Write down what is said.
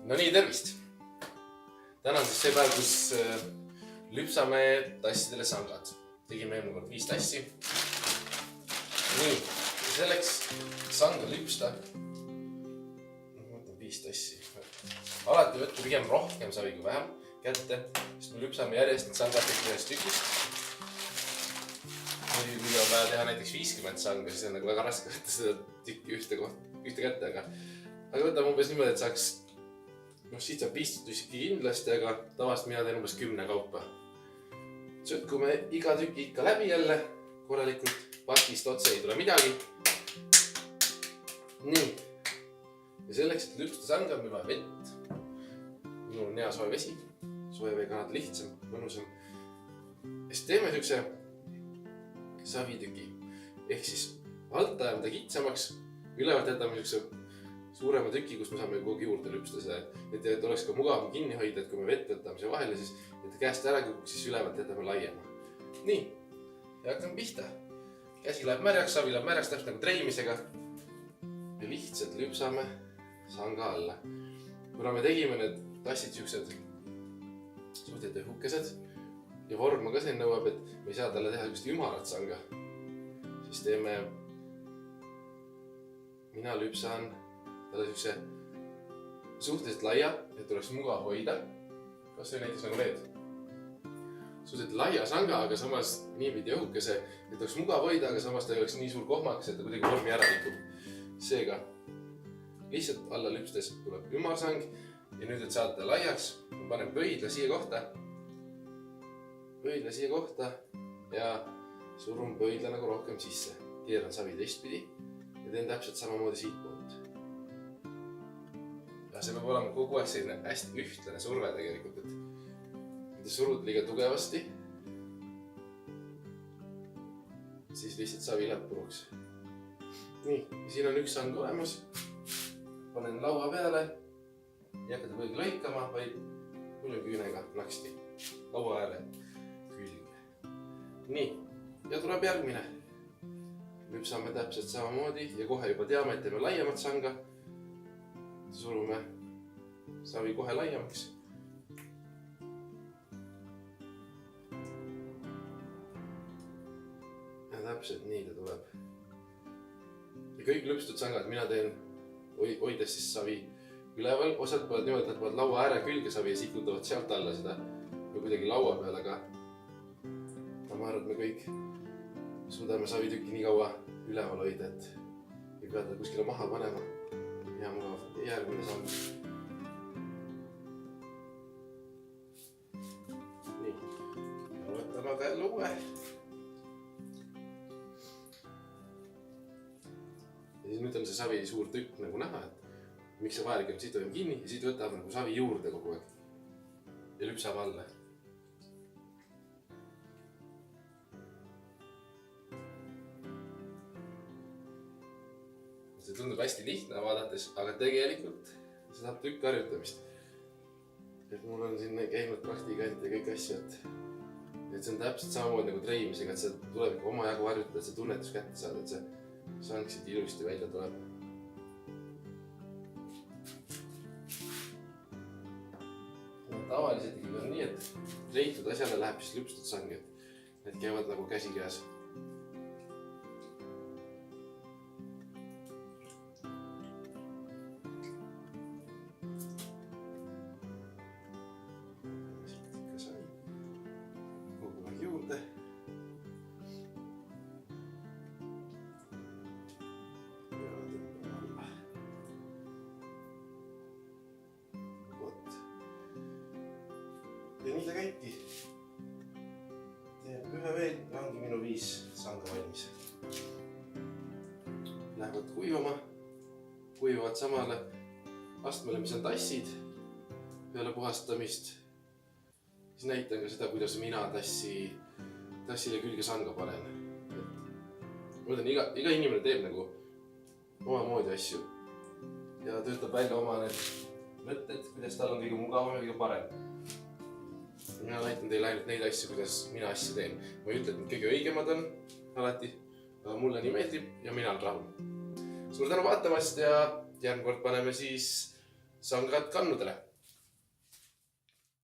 No nii, tervist! Täna on siis see päev, kus lüpsame tassidele sangad. Tegime eelmine kord 5 tassi. Nii, selleks sanga lüpsta. Ma mõtlen 5 tassi. Alati võtta pigem rohkem savi kui vähem kätte, sest me lüpsame järjest sangad ühest tükist. Kui on vaja teha näiteks 50 sanga, siis on nagu väga raske võtta seda tükki ühte kätte, aga võtame umbes niimoodi, et saaks siit saab 15 tüsiki kindlasti, aga tavast mina teen umbes 10 kaupa. Sõtkume iga tüki ikka läbi jälle korralikult, pakist otse ei tule midagi. Nii. Ja selleks, et lüpsta sanga, on meil vaja vett. Minul on hea soe vesi. Soe veega on lihtsam, mõnusam. Ja siis teeme niisuguse savitüki. Ehk siis alt ajame ta kitsamaks, ülevalt jätame niisuguse suurema tüki, kus me saame kogu juurde lüpsta see, et oleks ka mugavam kinni hoida, et kui me vett võtame see vahele, siis et käest ära kukuks, siis ülevalt jätame laiema. Nii, ja hakkame pihta. Käsi läheb märjaks, savi läheb märjaks täpselt nagu treimisega. Ja lihtsalt lüpsame sanga alla. Kuna me tegime need tassid siuksed suhteliselt õhukesed ja vorma ka see nõuab, et me ei saa talle teha just ümarat sanga, siis teeme, mina lüpsan talle siukse suhteliselt laia, et oleks mugav hoida. Kas see näiteks nagu need? Suhteliselt laia sanga, aga samas niipidi õhukese, et oleks mugav hoida, aga samas ta ei oleks nii suur kohmakas, et ta kuidagi vormi ära likub. Seega, lihtsalt alla lüpstes tuleb ümarsang ja nüüd, et saada laiaks, ma panen pöidla siia kohta ja surun pöidla nagu rohkem sisse. Keeran savi teistpidi ja teen täpselt samamoodi siit poolt. See peab olema kogu aeg selline hästi ühtlane surve tegelikult, et surud liiga tugevasti, siis lihtsalt savi läheb puruks. Nii, siin on üks sang olemas. Panen laua peale, ei hakata põlgi lõikama, vaid küünega naksti laua ääre külge. Nii, ja tuleb järgmine. Lüpsame täpselt samamoodi ja kohe juba teame, et teeme laiemat sanga. Surume savi kohe laiemaks. Ja täpselt nii ta tuleb. Ja kõik lüpstud sangad mina teen hoides siis savi üleval. Osad pooled niimoodi, et nad pooled laua ääre külge savi ja sikutavad sealt alla seda või kuidagi laua peal, aga ma arvan, et me kõik suudame savitükki nii kaua üleval hoida, et ei pea ta kuskile maha panema. Ja mugav järgmine samm. Nii, võtame aga jälle uue. Ja siis nüüd on see savi suur tükk nagu näha, et miks see vajalik on, siit hoiame kinni ja siit võtame nagu savi juurde kogu aeg ja lüpsame alla. See tundub hästi lihtne vaadates, aga tegelikult see saab tükk harjutamist. Et mul on siin käinud praktikant ja kõik asju, et see on täpselt samamoodi nagu treimisega, et see tuleb ikka oma jagu harjutada, et see tunnetus kätte saada, et see sang siit ilusti välja tuleb. Tavaliselt ikkagi on nii, et treitud asjale läheb siis lüpstud sang, et need käivad nagu käsi käes. Ja nii ta käibki. Teen ühe veel, ongi minu 5 sanga valmis. Lähevad kuivama, kuivavad samale astmele, mis on tassid peale puhastamist. Siis näitan ka seda, kuidas mina tassile külge sanga panen. Ma mõtlen, iga inimene teeb nagu omamoodi asju ja töötab välja oma need mõtted, kuidas tal on kõige mugavam ja kõige parem. Mina näitan teile ainult neid asju, kuidas mina asju teen. Ma ei ütle, et need kõige õigemad on alati, aga mulle nii meeldib ja mina olen rahul. Suur tänu vaatamast ja järgmine kord paneme siis sangad kannudele